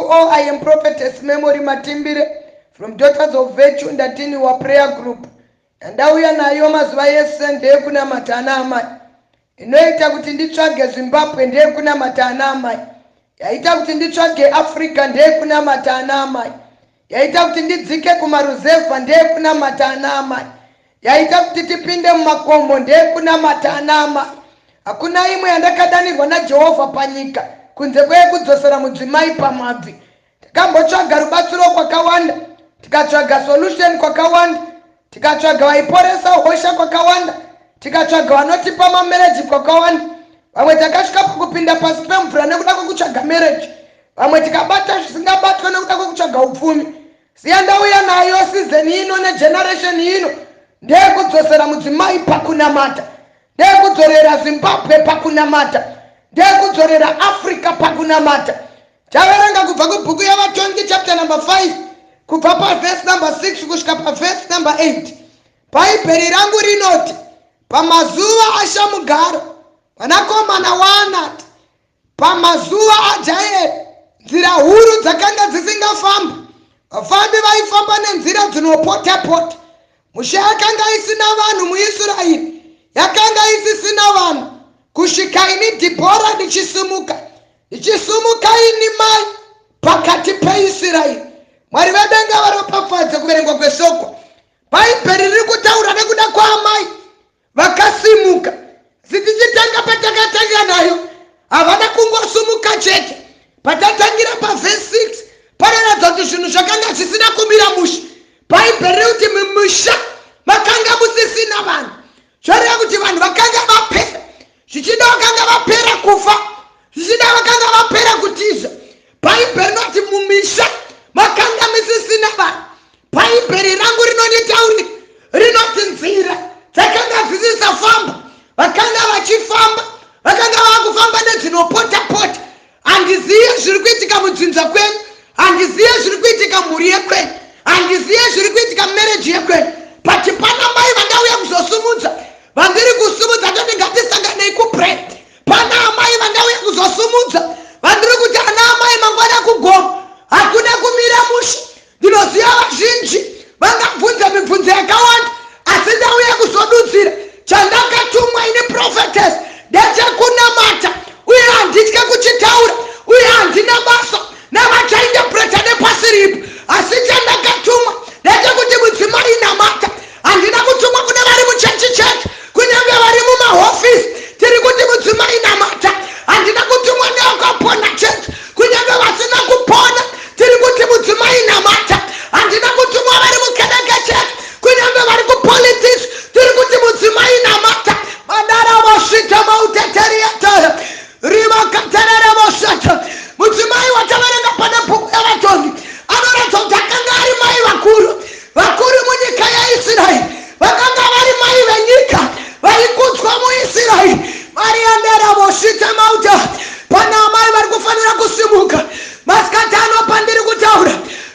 all, I am Prophetess Memory Matimbire from Daughters of Virtue Ndatini wa prayer group. Ndauya nayo mazuva yese ndiye kuna matana amai. Inoita kuti nditsvage Zimbabwe ndiye kuna matana amai. Yaita kuti nditsvage Africa ndiye kuna matana amai. Yaita kuti ndidzike kumaruzevha ndiye kuna matana amai. Yaita kuti tipinde mumakomo ndiye kuna matana amai. Hakuna imwe yandakadanirwa naJehovha panyika kunze kwekudzosera mudzimai pamabvi. Tikambotsvaga rubatsiro kwakawanda, tikatsvaga solution kwakawanda, tikatsvaga vaiporesa hosha kwakawanda, tikatsvaga vanotipa mamarriage kwakawanda. Vamwe takasvika pakupinda pasi pemvura nekuda kwekutsvaga marriage. Vamwe tikabata zvisingabatwa nekuda kwekutsvaga upfumi. Siya ndauya nayo season ino negeneration ino ndeyekudzosera mudzimai pakunamata, ndeyekudzorera Zimbabwe pakunamata, ndeyekudzorera Africa pakunamata. Taverenga kubva kubhuku yavatongi chapter number 5 kubva paverse number 6 kusvika paverse number 8. Bhaibheri rangu rinoti, pamazuva aShamugaro vanakomana waAnati, pamazuva aJaeri nzira huru dzakanga dzisingafamba. Vafambi vaifamba nenzira dzinopota-pota. Musha yakanga isina vanhu muIsraeri, yakanga isisina vanhu kusvika ini Dhibhora ndichisimuka ini mai pakati peIsraeri. Mwari vedenga varopafadze kuverengwa kweshoko. Bhaibheri riri kutaura nekuda kwaamai vakasimuka. Sitichitanga patakatanga nayo, havana kungosumuka chete. Patatangira paverse 6 panoratidza kuti zvinhu zvakanga zvisina kumira mushe. Bhaibheri riri kuti mumusha makanga musisina vanhu. Zvoreva kuti vanhu vakanga vapera, zvichida vakanga vapera kufa, zvichida vakanga vapera kutiza. Bhaibheri rinoti mumisha makanga musisina vanhu. Bhaibheri rangu rinonditaurira rinoti nzira dzakanga dzisisafamba, vakanga vachifamba, vakanga vakufamba nedzinopota-pota. Handiziye zviri kuitika mudzinza kwenyu, handiziye zviri kuitika mhuri yekwenyu, handiziye zviri kuitika marriage yekwenyu, but pana mai vandauya kuzosumudza, vandiri kusumudza toti ngatisanganei kupray. Pana amai vandauya kuzosumudza, vandiri kuti ana amai mangwana kugoma, hakuna kumira mushe. Ndinoziva vazhinji vangabvunza mibvunzo yakawanda, asi ndauya kuzodudzira chandakatumwa ini prophetess ndechekunamata, uye handitye kuchitaura, uye handina basa navachainterpreta nepasi ripo. Asi chandakatumwa ndechekuti mudzimai namata. Handina kutumwa kune vari muchechi chete, kunyange vari mumahofisi tiri kuti mudzimai namata. Handina kutumwa nevakapona chete, kunyange vasina kupona tiri kuti mudzimai namata. Handina kutumwa vari mukereke chete, kunyange vari kupolitics tiri kuti mudzimai namata. Madara vosvika mauteteriata rivakaterera vosvata. Mudzimai wataverenga pane bhuku yavatongi anoratidza kuti akanga ari mai vakuru munyika yaIsraeri, vakanga vari mai venyika vaikudzwa muIsraeri. Mariandera vosvita mauta. Pana amai vari kufanira kusimuka masikati ano pandiri kutaura.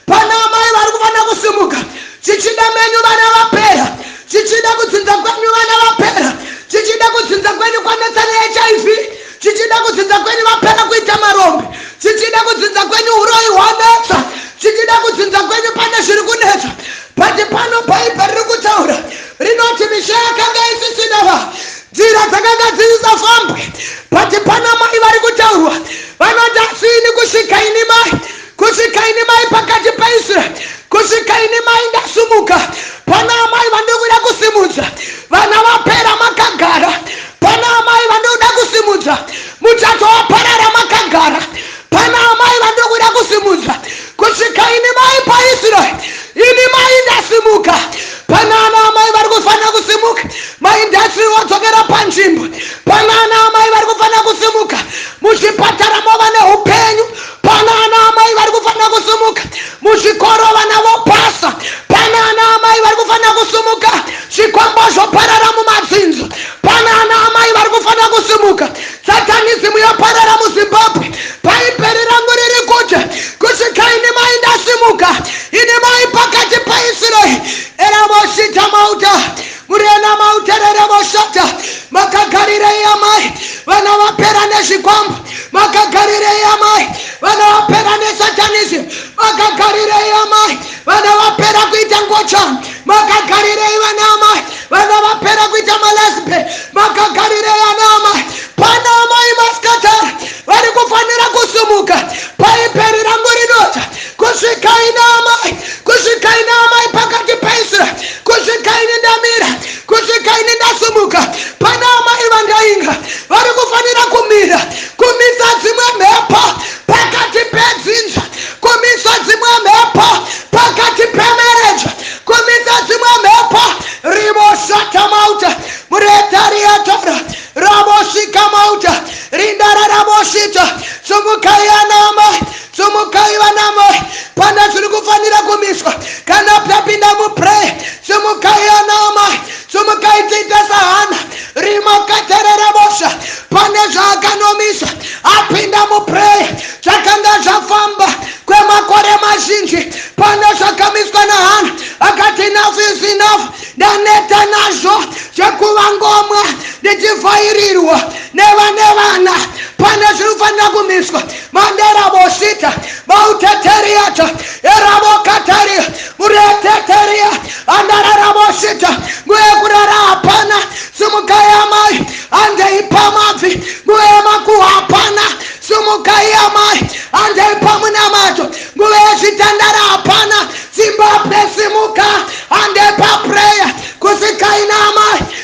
Pana amai vari kufanira kusimuka. Chichida menyu vana vapera, chichida kudzinza kwenyu vana vapera, chichida kudzinza kwenyu kwanetsa neHIV, chichida kudzinza kwenyu vapera kuita marombe, chichida kudzinza kwenyu uroyi hwanetsa, chichida kudzinza kwenyu pane zviri kunetsa. But pano Bhaibheri riri kutaura rinoti misha yakanga isisina vanhu, nzira dzakanga dzisisafambwe. But pana mai vari kutaurwa vanoti asini kusvika ini mai pakati peIsraeri, kusvika ini mai ndasumuka. Pana amai vandikuda kusimudza, vana vapera makagara. Pana amai vandikuda kusimudza, muchato waparara makagara. Pana amai vandikuda kusimudza, kusvika ini mai paIsraeri, ini mai ndasimuka. Pana ana amai vari kufanira kusimuka, maindastri wadzokera panzvimbo. Pana ana amai vari kufanira kusimuka, muzvipatara mova neupenyu. Pana ana amai vari kufanira kusimuka, muzvikoro vana vopasa. Pana ana amai vari kufanira kusimuka, zvikombo zvoparara mumadzinzo. Pana ana amai vari kufanira kusimuka, satanism yoparara muZimbabwe. Bhaibheri rangu riri kuti kusvika ini mai ndasimuka, ini mai pakati peIsraeri. Era voshita mauta, murena mauterere voshata. Makagarirei amai vana vapera nezvikombo, makagarirei amai vana vapera nesatanism. chana makagarire ivanama vana vapera kuita malesbe makagarire yanama panama imaskatara vari kufanira kusumuka paiperi rangu rinota kusvika inama pakati paIsraeri kusvika ini ndamira kusvika ini ndasumuka panama ivandainga vari kufanira kumisa dzimwe mhepo pakati pedzinza kumisa dzimwe mhepo pakati pemereja kumisa dzimwe mhepo rimoshata mauta muretariatora ramosvika mauta rindara ramoshita sumukai anamai sumukai vanamai pana zviri kufanira kumiswa kana tapinda mupreye sumukai anamai sumukai tiita sahana rimokaterera bosha pane zvaakanomisa apinda mupreye zvakanga zvafamba kwemakore mazhinji pane zvakamiswa nahana akati enough is enough ndaneta nazvo zvekuvangomwa ndichivhairirwa nevana pane zviri kufanira kumiswa manderabosita mauteteriata eravokataria mureteteria andararabosita nguyekurara hapana sumukai amai andeipa mabvi nguye makuhwa hapana sumukai amai andeipa munamato nguye yezvitandara hapana zimbabwe simuka andeipa preya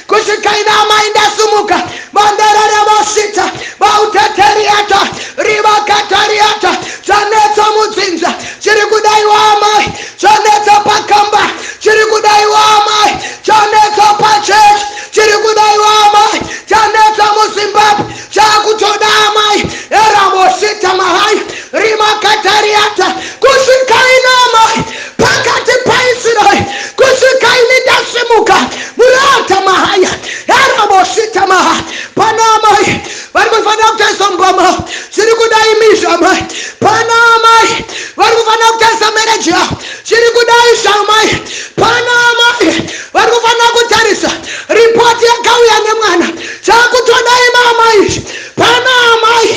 kusvikaina amai ndasumuka mandararabosita mauteteriata rivakatariata zvanetsa mudzinza chiri kudaiwa amai zvanetsa pakamba chiri kudaiwa amai zvanetsa pachechi chiri kudaiwa amai zvanetsa muzimbabwe zvakutoda amai erabosita mahai rimakatariata kusvikaina amai pakati paIsraeri kusvikaini ndasimuka murata mahaya erabosita maha pana amai vari kufanira kutaisa mbama zviri kudai misha amai pana amai vari kufanira kutaisa mereji yavo zviri kudaisha amai pana amai vari kufanira kutarisa ripoti yakauya nemwana zvakutodaima amai pana amai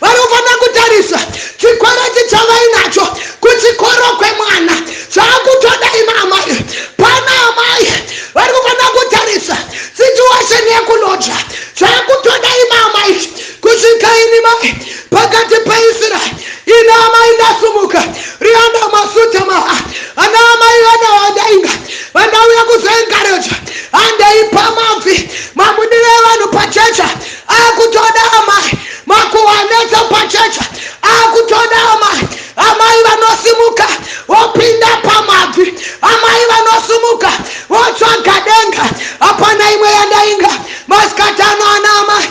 vari kufanira kutarisa chikwereti chavainacho kuchikoro kwemwana zvakutodaima amai pana amai vari kufanira kutarisa situation yekulodya zvakutodaima amai kusvikaini mai pakati paIsraeri ina amai ndasumuka rianda masuta maha ana amai vana vandainga vandauya kuzoenkareja andeipa mabvi mabudire evanhu pachecha akutoda amai makuwanetsa pachecha akutoda amai amai vanosimuka vopinda pamabvi amai vanosumuka votsvaga denga hapana imwe yandainga masikatano ana amai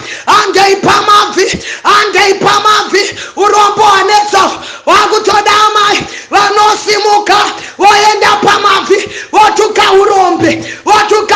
andeipa mabvi urombo hwanetsa wakutoda amai vanosimuka voenda pamabvi votuka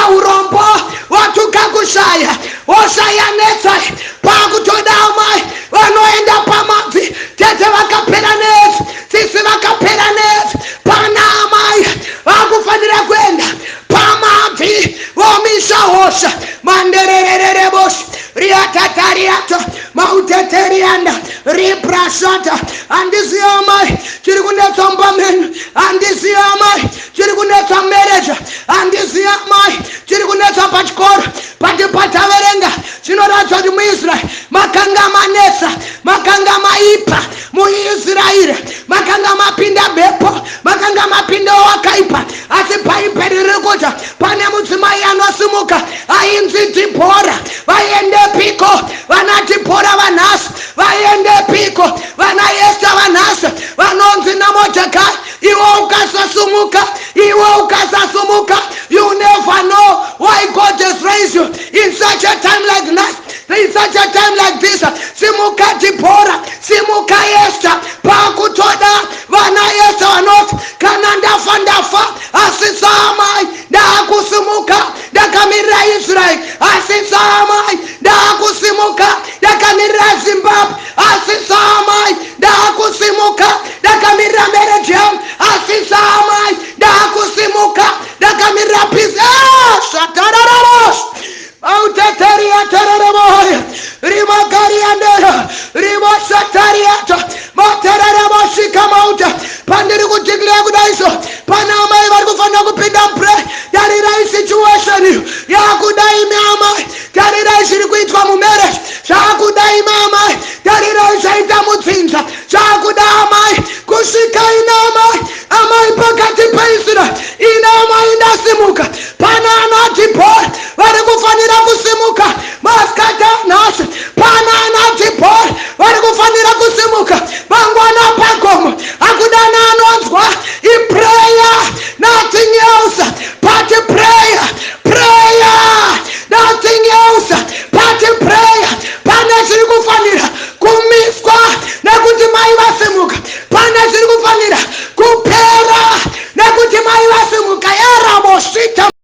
urombo votuka kushaya voshaya netsa pakutoda amai vanoenda pamabvi tete vakapera nesi sisi vakapera nesi pana amai vakufanira kuenda pamabvi vomisha hosha mandererereboshi riatatariata mauteterianda riprashata andiziva amai chiri kunetsa mbamenu andiziva amai chiri kunetsa mereja andiziva amai chiri kunetsa pachikoro pati pataverenga zvinoratidza kuti muIsraeri makanga manetsa makanga maipa muIsraeri makanga mapinda mhepo makanga mapinda wakaipa asi paiperi riri kuti pane mudzimai anosimuka ainzi Dhibhora vaendepiko vana Dhibhora vanhasi vaendepiko vana Esta vanhasi vanonzi naModhekai iwe ukasasumuka you never know why God has raised you in such a time like that. In such a time like this, simuka Dhibhora, simuka Esta, pakutoda vana Esta vanoti kana ndafa asisa amai ndakusumuka ndakamirira Israeli asisa amai ndakusimuka ndakamirira Zimbabwe asisa amai ndakusimuka ndakamirira mereji yangu asisa amai ndakusimuka ndakamirira peace shatararamos auteteria terereboya rimagariandera rimasatariata materereboshika mauta pandiri kudeclare kudaiso pana amai vari kufanira kupinda mupray. Tarirai situation yakudai meamai, tarirai zviri kuitwa mumarriage zvakudai meamai, tarirai zvaita mutsinza zvakudai amai, kusvika ina amai pakati peIsraeri ina amai indasimuka. Pana anati Paul vari kufanira kusimuka masikati anhasi, pana anati Paul vari kufanira kusimuka mangwana pagomo. Hakudana anonzwa